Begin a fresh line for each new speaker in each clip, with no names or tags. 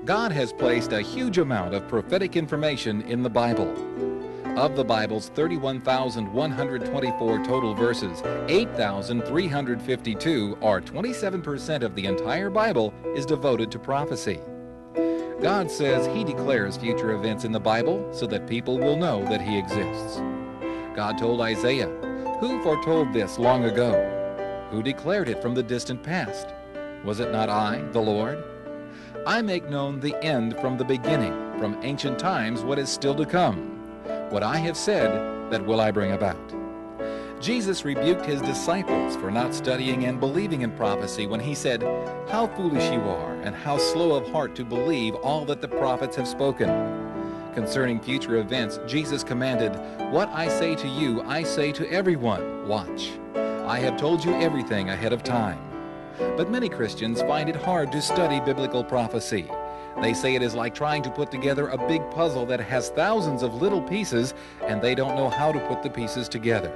God has placed a huge amount of prophetic information in the Bible. Of the Bible's 31,124 total verses, 8,352, or 27% of the entire Bible, is devoted to prophecy. God says He declares future events in the Bible so that people will know that He exists. God told Isaiah, "Who foretold this long ago? Who declared it from the distant past? Was it not I, the Lord? I make known the end from the beginning, from ancient times what is still to come. What I have said, that will I bring about." Jesus rebuked His disciples for not studying and believing in prophecy when He said, "How foolish you are, and how slow of heart to believe all that the prophets have spoken." Concerning future events, Jesus commanded, "What I say to you, I say to everyone, watch. I have told you everything ahead of time." But many Christians find it hard to study biblical prophecy. They say it is like trying to put together a big puzzle that has thousands of little pieces, and they don't know how to put the pieces together.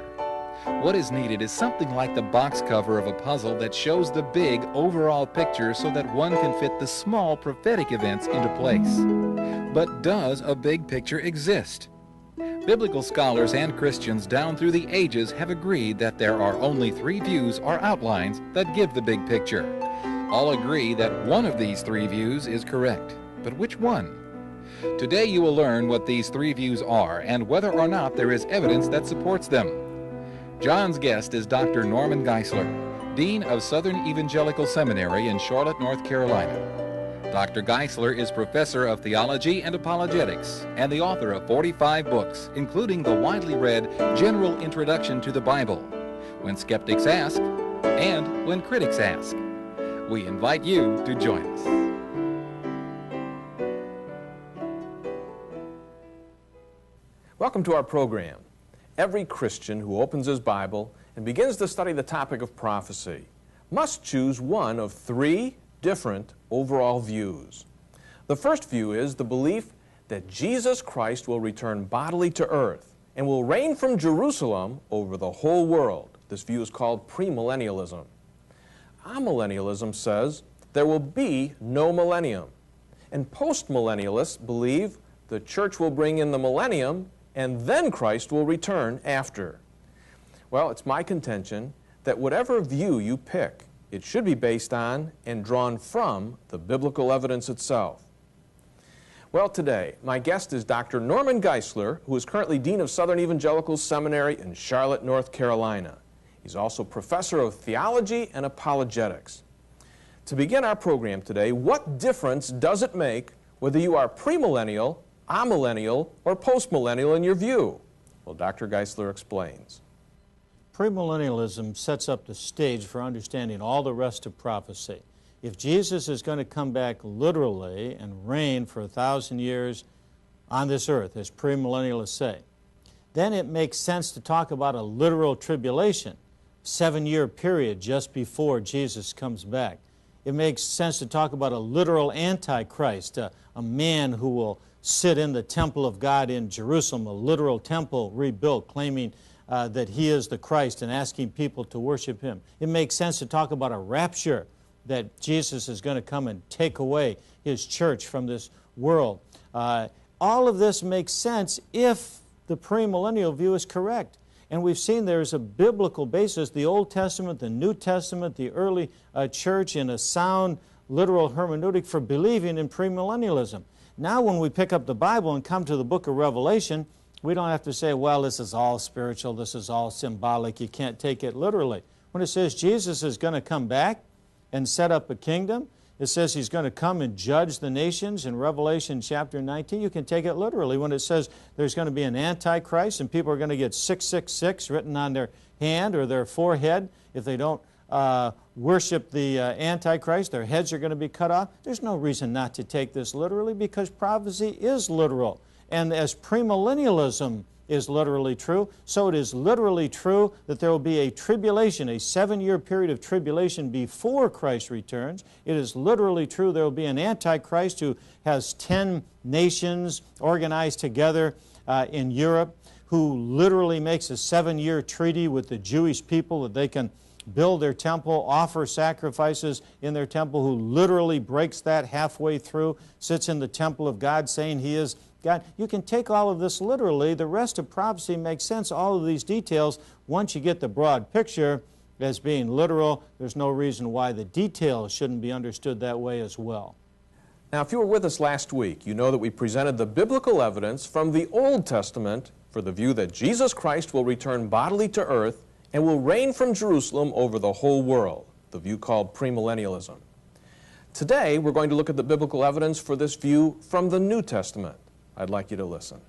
What is needed is something like the box cover of a puzzle that shows the big overall picture so that one can fit the small prophetic events into place. But does a big picture exist? Biblical scholars and Christians down through the ages have agreed that there are only three views or outlines that give the big picture. All agree that one of these three views is correct. But which one? Today you will learn what these three views are and whether or not there is evidence that supports them. John's guest is Dr. Norman Geisler, Dean of Southern Evangelical Seminary in Charlotte, North Carolina. Dr. Geisler is Professor of Theology and Apologetics and the author of 45 books, including the widely read General Introduction to the Bible, When Skeptics Ask, and When Critics Ask. We invite you to join us.
Welcome to our program. Every Christian who opens his Bible and begins to study the topic of prophecy must choose one of three different overall views. The first view is the belief that Jesus Christ will return bodily to earth and will reign from Jerusalem over the whole world. This view is called premillennialism. Amillennialism says there will be no millennium, and postmillennialists believe the church will bring in the millennium and then Christ will return after. Well, it's my contention that whatever view you pick, it should be based on and drawn from the biblical evidence itself. Well, today, my guest is Dr. Norman Geisler, who is currently Dean of Southern Evangelical Seminary in Charlotte, North Carolina. He's also Professor of Theology and Apologetics. To begin our program today, what difference does it make whether you are premillennial, amillennial, or postmillennial in your view? Well, Dr. Geisler explains.
Premillennialism sets up the stage for understanding all the rest of prophecy. If Jesus is going to come back literally and reign for 1,000 years on this earth, as premillennialists say, then it makes sense to talk about a literal tribulation, 7-year period just before Jesus comes back. It makes sense to talk about a literal antichrist, a man who will sit in the temple of God in Jerusalem, a literal temple rebuilt, claiming that he is the Christ and asking people to worship him. It makes sense to talk about a rapture, that Jesus is going to come and take away his church from this world. All of this makes sense if the premillennial view is correct. And we've seen there's a biblical basis, the Old Testament, the New Testament, the early church, in a sound literal hermeneutic for believing in premillennialism. Now when we pick up the Bible and come to the book of Revelation, we don't have to say, well, this is all spiritual, this is all symbolic, you can't take it literally. When it says Jesus is going to come back and set up a kingdom, it says he's going to come and judge the nations in Revelation chapter 19, you can take it literally. When it says there's going to be an antichrist and people are going to get 666 written on their hand or their forehead if they don't worship the antichrist, their heads are going to be cut off, there's no reason not to take this literally because prophecy is literal. And as premillennialism is literally true, so it is literally true that there will be a tribulation, a 7-year period of tribulation before Christ returns. It is literally true there will be an antichrist who has 10 nations organized together in Europe, who literally makes a 7-year treaty with the Jewish people that they can build their temple, offer sacrifices in their temple, who literally breaks that halfway through, sits in the temple of God saying he is God. You can take all of this literally. The rest of prophecy makes sense, all of these details. Once you get the broad picture as being literal, there's no reason why the details shouldn't be understood that way as well.
Now, if you were with us last week, you know that we presented the biblical evidence from the Old Testament for the view that Jesus Christ will return bodily to earth and will reign from Jerusalem over the whole world, the view called premillennialism. Today, we're going to look at the biblical evidence for this view from the New Testament. I'd like you to listen.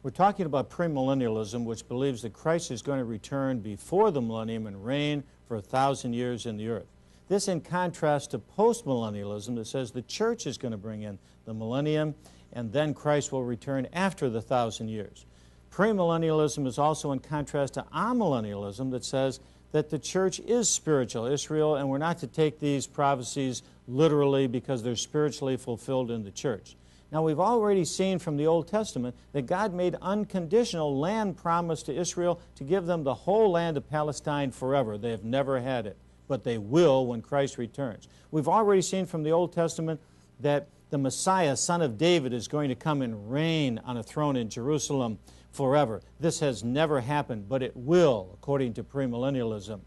We're talking about premillennialism, which believes that Christ is going to return before the millennium and reign for 1,000 years in the earth. This in contrast to postmillennialism that says the church is going to bring in the millennium and then Christ will return after the 1,000 years. Premillennialism is also in contrast to amillennialism that says that the church is spiritual Israel, and we're not to take these prophecies literally because they're spiritually fulfilled in the church. Now, we've already seen from the Old Testament that God made unconditional land promise to Israel to give them the whole land of Palestine forever. They have never had it, but they will when Christ returns. We've already seen from the Old Testament that the Messiah, son of David, is going to come and reign on a throne in Jerusalem forever. This has never happened, but it will, according to premillennialism.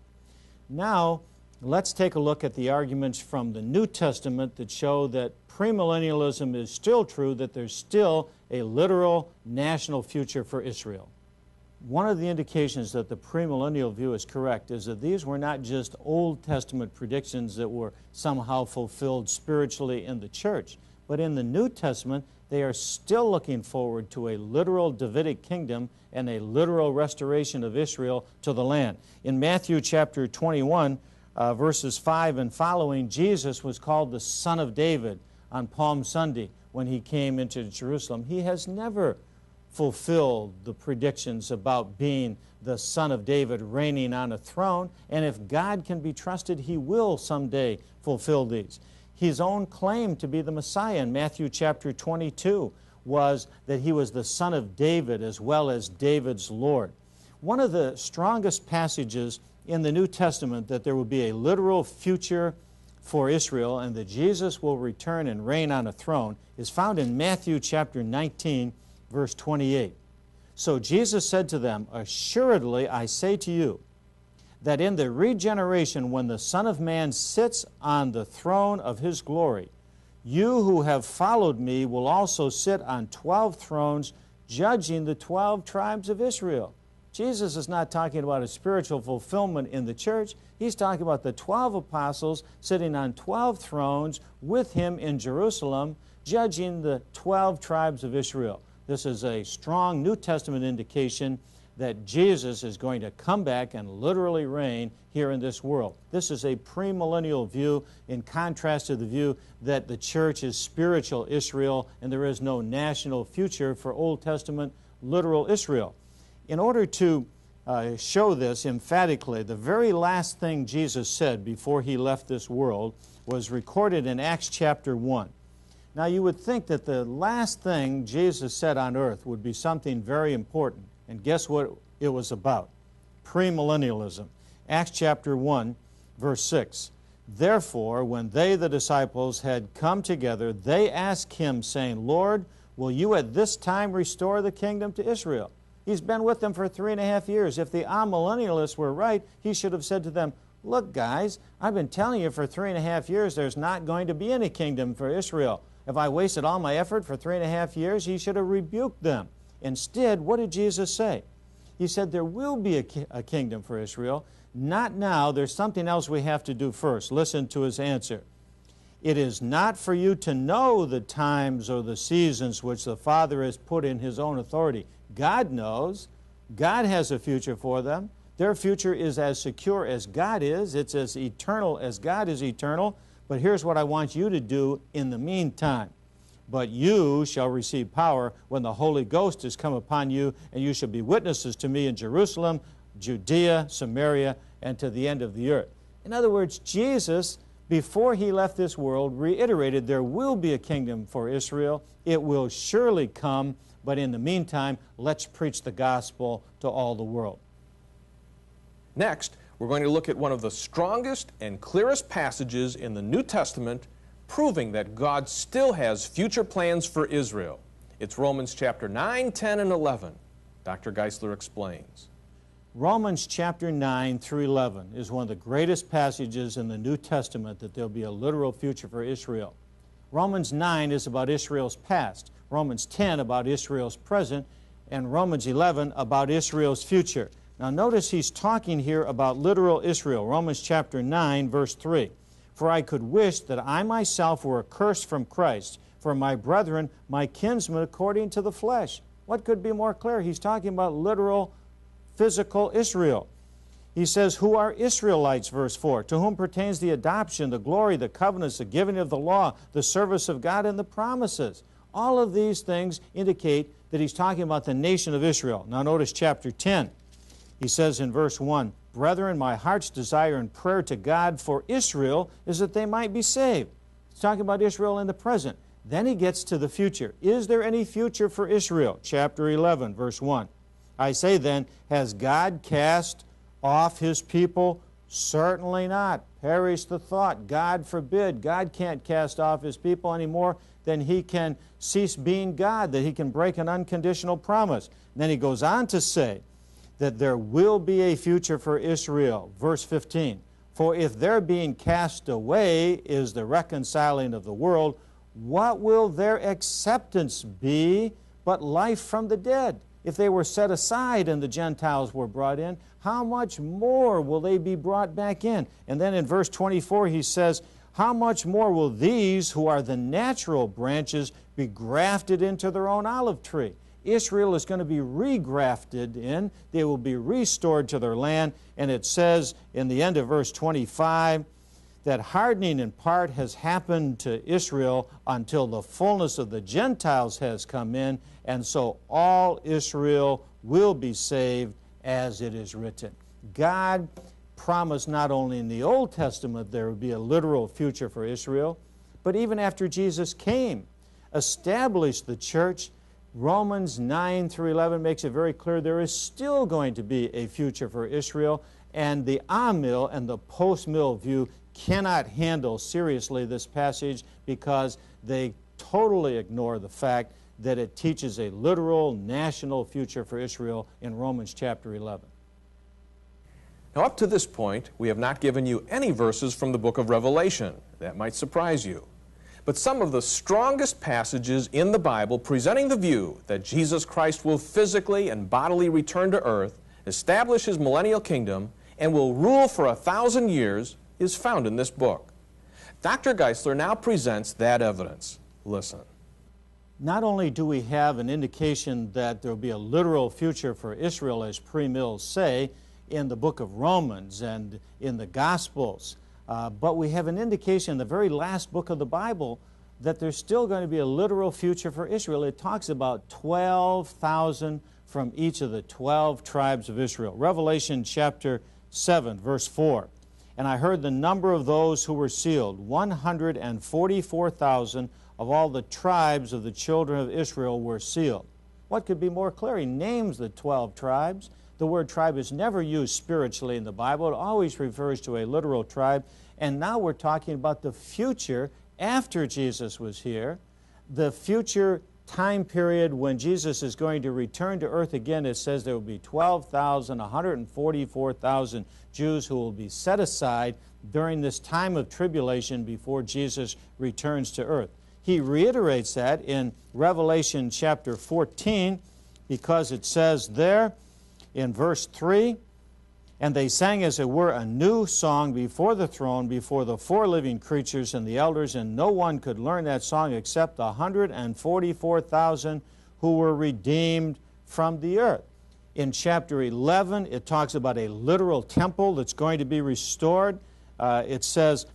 Now, let's take a look at the arguments from the New Testament that show that premillennialism is still true, that there's still a literal national future for Israel. One of the indications that the premillennial view is correct is that these were not just Old Testament predictions that were somehow fulfilled spiritually in the church, but in the New Testament, they are still looking forward to a literal Davidic kingdom and a literal restoration of Israel to the land. In Matthew chapter 21, verses 5 and following, Jesus was called the Son of David on Palm Sunday when he came into Jerusalem. He has never fulfilled the predictions about being the Son of David reigning on a throne, and if God can be trusted, he will someday fulfill these. His own claim to be the Messiah in Matthew chapter 22 was that he was the Son of David as well as David's Lord. One of the strongest passages in the New Testament that there will be a literal future for Israel and that Jesus will return and reign on a throne is found in Matthew chapter 19, verse 28. So Jesus said to them, "Assuredly I say to you, that in the regeneration, when the Son of Man sits on the throne of his glory, you who have followed me will also sit on 12 thrones, judging the 12 tribes of Israel." Jesus is not talking about a spiritual fulfillment in the church. He's talking about the 12 apostles sitting on 12 thrones with him in Jerusalem, judging the 12 tribes of Israel. This is a strong New Testament indication that Jesus is going to come back and literally reign here in this world. This is a premillennial view in contrast to the view that the church is spiritual Israel and there is no national future for Old Testament literal Israel. In order to show this emphatically, the very last thing Jesus said before he left this world was recorded in Acts chapter 1. Now, you would think that the last thing Jesus said on earth would be something very important. And guess what it was about? Premillennialism. Acts chapter 1, verse 6. Therefore, when they, the disciples, had come together, they asked him, saying, "Lord, will you at this time restore the kingdom to Israel?" He's been with them for 3.5 years. If the amillennialists were right, he should have said to them, "Look, guys, I've been telling you for 3.5 years there's not going to be any kingdom for Israel. If I wasted all my effort for 3.5 years, he should have rebuked them." Instead, what did Jesus say? He said there will be a kingdom for Israel. Not now. There's something else we have to do first. Listen to his answer. "It is not for you to know the times or the seasons which the Father has put in his own authority." God knows. God has a future for them. Their future is as secure as God is. It's as eternal as God is eternal. But here's what I want you to do in the meantime. "But you shall receive power when the Holy Ghost has come upon you, and you shall be witnesses to me in Jerusalem, Judea, Samaria, and to the end of the earth." In other words, Jesus, before he left this world, reiterated there will be a kingdom for Israel. It will surely come, but in the meantime, let's preach the gospel to all the world.
Next, we're going to look at one of the strongest and clearest passages in the New Testament proving that God still has future plans for Israel. It's Romans chapter 9, 10, and 11. Dr. Geisler explains.
Romans chapter 9 through 11 is one of the greatest passages in the New Testament that there'll be a literal future for Israel. Romans 9 is about Israel's past, Romans 10 about Israel's present, and Romans 11 about Israel's future. Now notice he's talking here about literal Israel. Romans chapter 9, verse 3. For I could wish that I myself were accursed from Christ, for my brethren, my kinsmen according to the flesh. What could be more clear? He's talking about literal, physical Israel. He says, who are Israelites, verse 4, to whom pertains the adoption, the glory, the covenants, the giving of the law, the service of God, and the promises. All of these things indicate that he's talking about the nation of Israel. Now notice chapter 10. He says in verse 1, brethren, my heart's desire and prayer to God for Israel is that they might be saved. He's talking about Israel in the present. Then he gets to the future. Is there any future for Israel? Chapter 11, verse 1. I say then, has God cast off his people? Certainly not. Perish the thought. God forbid. God can't cast off his people any more than he can cease being God, that he can break an unconditional promise. And then he goes on to say that there will be a future for Israel. Verse 15. For if their being cast away is the reconciling of the world, what will their acceptance be but life from the dead? If they were set aside and the Gentiles were brought in, how much more will they be brought back in? And then in verse 24 he says, how much more will these who are the natural branches be grafted into their own olive tree? Israel is going to be regrafted in. They will be restored to their land. And it says in the end of verse 25 that hardening in part has happened to Israel until the fullness of the Gentiles has come in, and so all Israel will be saved, as it is written. God promised not only in the Old Testament there would be a literal future for Israel, but even after Jesus came, established the church. Romans 9 through 11 makes it very clear there is still going to be a future for Israel, and the amill and the post-mill view cannot handle seriously this passage because they totally ignore the fact that it teaches a literal national future for Israel in Romans chapter 11.
Now, up to this point, we have not given you any verses from the book of Revelation. That might surprise you. But some of the strongest passages in the Bible presenting the view that Jesus Christ will physically and bodily return to earth, establish his millennial kingdom, and will rule for 1,000 years is found in this book. Dr. Geisler now presents that evidence. Listen.
Not only do we have an indication that there will be a literal future for Israel, as pre-mills say, in the book of Romans and in the Gospels, but we have an indication in the very last book of the Bible that there's still going to be a literal future for Israel. It talks about 12,000 from each of the 12 tribes of Israel. Revelation chapter 7, verse 4. And I heard the number of those who were sealed, 144,000 of all the tribes of the children of Israel were sealed. What could be more clear? He names the 12 tribes. The word tribe is never used spiritually in the Bible. It always refers to a literal tribe. And now we're talking about the future after Jesus was here, the future time period when Jesus is going to return to earth again. It says there will be 144,000 Jews who will be set aside during this time of tribulation before Jesus returns to earth. He reiterates that in Revelation chapter 14 because it says there in verse 3, and they sang as it were a new song before the throne, before the four living creatures and the elders, and no one could learn that song except 144,000 who were redeemed from the earth. In chapter 11, it talks about a literal temple that's going to be restored. It says,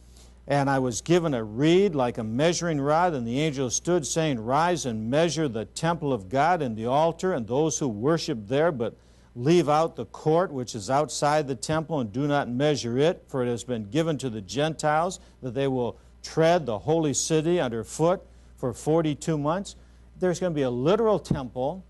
and I was given a reed like a measuring rod, and the angel stood, saying, rise and measure the temple of God and the altar, and those who worship there, but leave out the court which is outside the temple, and do not measure it, for it has been given to the Gentiles, that they will tread the holy city underfoot for 42 months. There's going to be a literal temple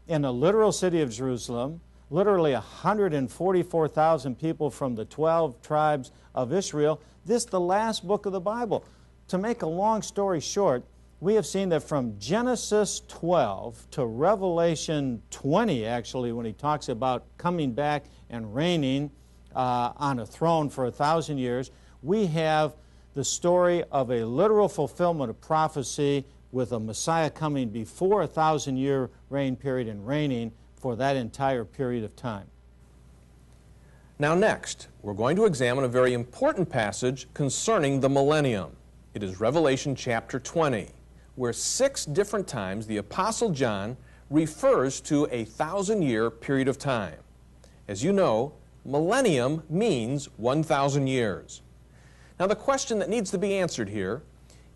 in a literal city of Jerusalem, literally 144,000 people from the 12 tribes of Israel. This is the last book of the Bible. To make a long story short, we have seen that from Genesis 12 to Revelation 20, actually, when he talks about coming back and reigning on a throne for 1,000 years, we have the story of a literal fulfillment of prophecy with a Messiah coming before a 1,000-year reign period and reigning for that entire period of time.
Now next, we're going to examine a very important passage concerning the millennium. It is Revelation chapter 20, where 6 different times the Apostle John refers to a 1,000-year period of time. As you know, millennium means 1,000 years. Now the question that needs to be answered here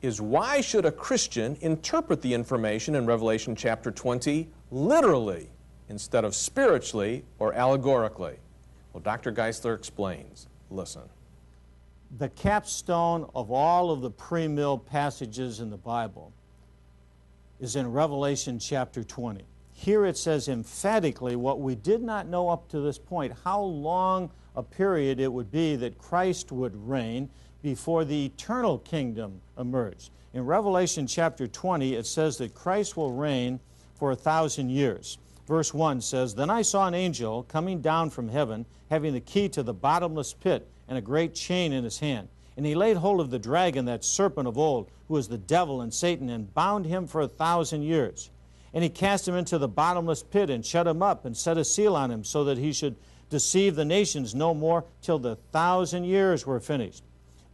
is, why should a Christian interpret the information in Revelation chapter 20 literally instead of spiritually or allegorically? Well, Dr. Geisler explains. Listen.
The capstone of all of the pre-mill passages in the Bible is in Revelation chapter 20. Here it says emphatically what we did not know up to this point, how long a period it would be that Christ would reign before the eternal kingdom emerged. In Revelation chapter 20, it says that Christ will reign for 1,000 years. Verse 1 says, "Then I saw an angel coming down from heaven, having the key to the bottomless pit and a great chain in his hand. And he laid hold of the dragon, that serpent of old, who is the devil and Satan, and bound him for 1,000 years. And he cast him into the bottomless pit and shut him up and set a seal on him, so that he should deceive the nations no more till the 1,000 years were finished.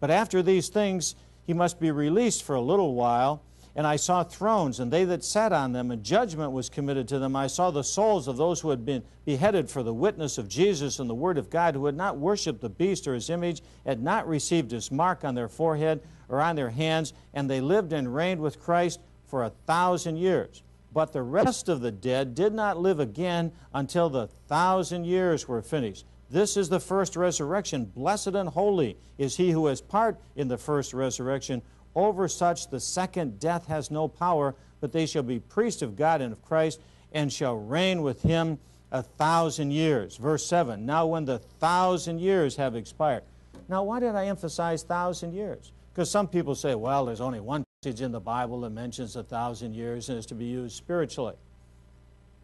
But after these things he must be released for a little while. And I saw thrones, and they that sat on them, and judgment was committed to them. I saw the souls of those who had been beheaded for the witness of Jesus and the word of God, who had not worshipped the beast or his image, had not received his mark on their forehead or on their hands, and they lived and reigned with Christ for 1,000 years. But the rest of the dead did not live again until the 1,000 years were finished. This is the first resurrection. Blessed and holy is he who has part in the first resurrection. Over such the second death has no power, but they shall be priests of God and of Christ, and shall reign with him 1,000 years. Verse 7, now when the 1,000 years have expired. Now why did I emphasize 1,000 years? Because some people say, well, there's only one passage in the Bible that mentions 1,000 years and is to be used spiritually.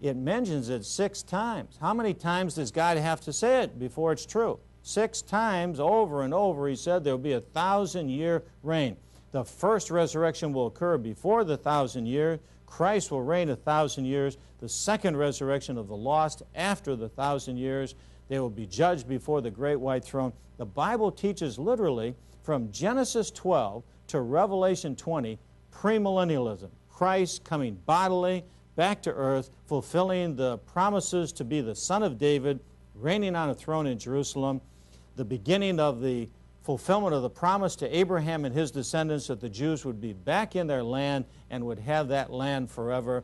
It mentions it 6 times. How many times does God have to say it before it's true? 6 times over and over he said there will be a 1,000-year reign. The first resurrection will occur before the 1,000 years. Christ will reign 1,000 years. The second resurrection of the lost after the 1,000 years. They will be judged before the great white throne. The Bible teaches literally from Genesis 12 to Revelation 20, premillennialism. Christ coming bodily back to earth, fulfilling the promises to be the Son of David, reigning on a throne in Jerusalem, the beginning of the fulfillment of the promise to Abraham and his descendants that the Jews would be back in their land and would have that land forever.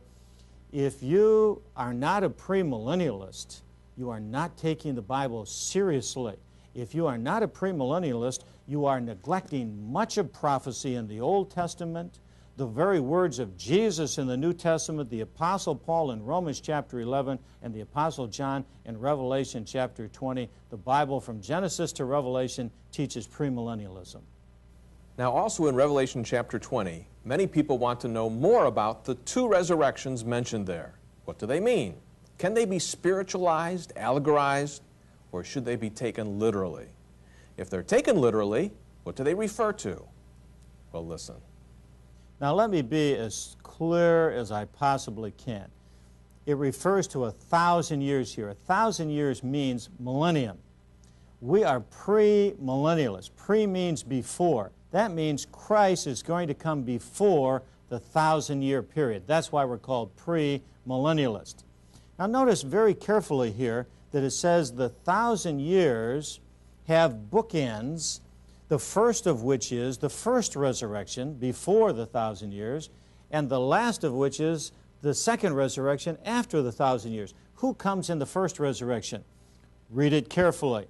If you are not a premillennialist, you are not taking the Bible seriously. If you are not a premillennialist, you are neglecting much of prophecy in the Old Testament, the very words of Jesus in the New Testament, the Apostle Paul in Romans chapter 11, and the Apostle John in Revelation chapter 20. The Bible from Genesis to Revelation teaches premillennialism.
Now also in Revelation chapter 20, many people want to know more about the 2 resurrections mentioned there. What do they mean? Can they be spiritualized, allegorized, or should they be taken literally? If they're taken literally, what do they refer to? Well, listen.
Now let me be as clear as I possibly can. It refers to 1,000 years here. 1,000 years means millennium. We are pre-millennialists. Pre means before. That means Christ is going to come before the 1,000-year period. That's why we're called pre-millennialist. Now notice very carefully here that it says the 1,000 years have bookends, the first of which is the first resurrection before the 1,000 years, and the last of which is the second resurrection after the 1,000 years. Who comes in the first resurrection? Read it carefully.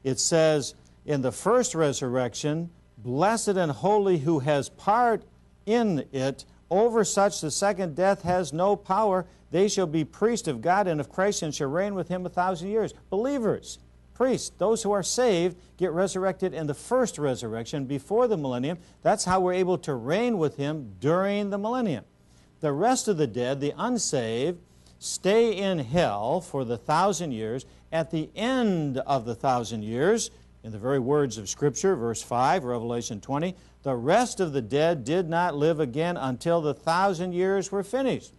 It says, in the first resurrection, blessed and holy who has part in it, over such the second death has no power, they shall be priests of God and of Christ and shall reign with him 1,000 years. Believers, priests, those who are saved, get resurrected in the first resurrection before the millennium. That's how we're able to reign with him during the millennium. The rest of the dead, the unsaved, stay in hell for the 1,000 years. At the end of the 1,000 years, in the very words of Scripture, verse 5, Revelation 20, the rest of the dead did not live again until the 1,000 years were finished.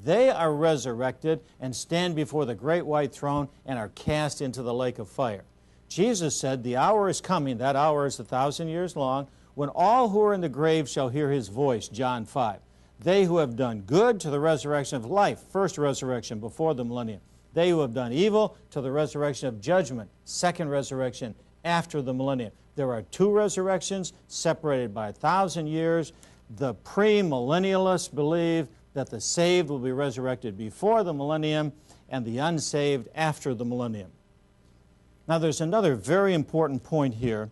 They are resurrected and stand before the great white throne and are cast into the lake of fire. Jesus said, the hour is coming, that hour is 1,000 years long, when all who are in the grave shall hear his voice, John 5. They who have done good to the resurrection of life, first resurrection before the millennium. They who have done evil to the resurrection of judgment, second resurrection after the millennium. There are two resurrections separated by 1,000 years. The pre-millennialists believe that the saved will be resurrected before the millennium and the unsaved after the millennium. Now there's another very important point here.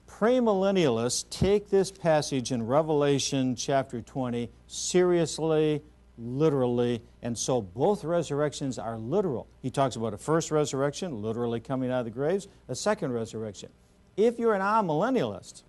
Premillennialists take this passage in Revelation chapter 20 seriously, literally, and so both resurrections are literal. He talks about a first resurrection, literally coming out of the graves, a second resurrection. If you're an amillennialist,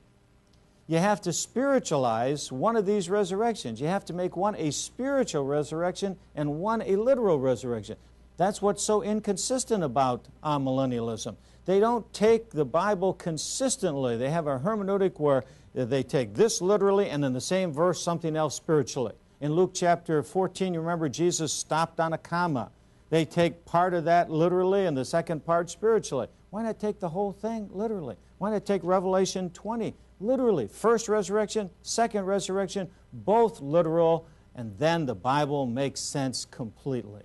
you have to spiritualize one of these resurrections. You have to make one a spiritual resurrection and one a literal resurrection. That's what's so inconsistent about amillennialism. They don't take the Bible consistently. They have a hermeneutic where they take this literally and in the same verse something else spiritually. In Luke chapter 14, you remember Jesus stopped on a comma. They take part of that literally and the second part spiritually. Why not take the whole thing literally? Why not take Revelation 20 literally? First resurrection, second resurrection, both literal, and then the Bible makes sense completely.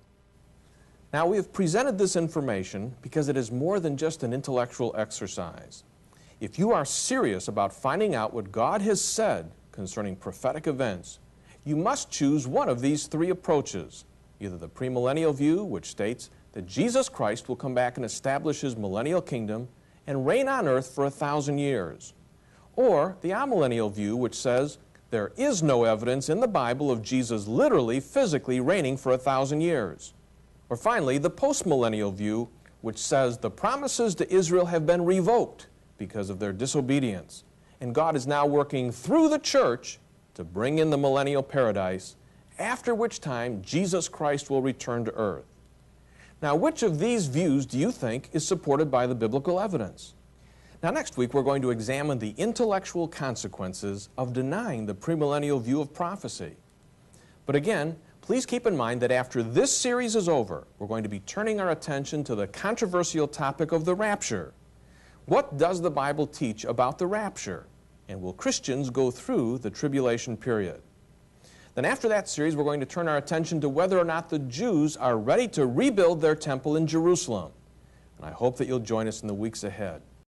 Now, we have presented this information because it is more than just an intellectual exercise. If you are serious about finding out what God has said concerning prophetic events, you must choose one of these three approaches, either the premillennial view, which states that Jesus Christ will come back and establish his millennial kingdom and reign on earth for 1,000 years, or the amillennial view, which says there is no evidence in the Bible of Jesus literally, physically reigning for 1,000 years. Or finally, the postmillennial view, which says the promises to Israel have been revoked because of their disobedience, and God is now working through the church to bring in the millennial paradise, after which time Jesus Christ will return to earth. Now, which of these views do you think is supported by the biblical evidence? Now, next week we're going to examine the intellectual consequences of denying the premillennial view of prophecy. But again, please keep in mind that after this series is over, we're going to be turning our attention to the controversial topic of the rapture. What does the Bible teach about the rapture? And will Christians go through the tribulation period? Then after that series, we're going to turn our attention to whether or not the Jews are ready to rebuild their temple in Jerusalem. And I hope that you'll join us in the weeks ahead.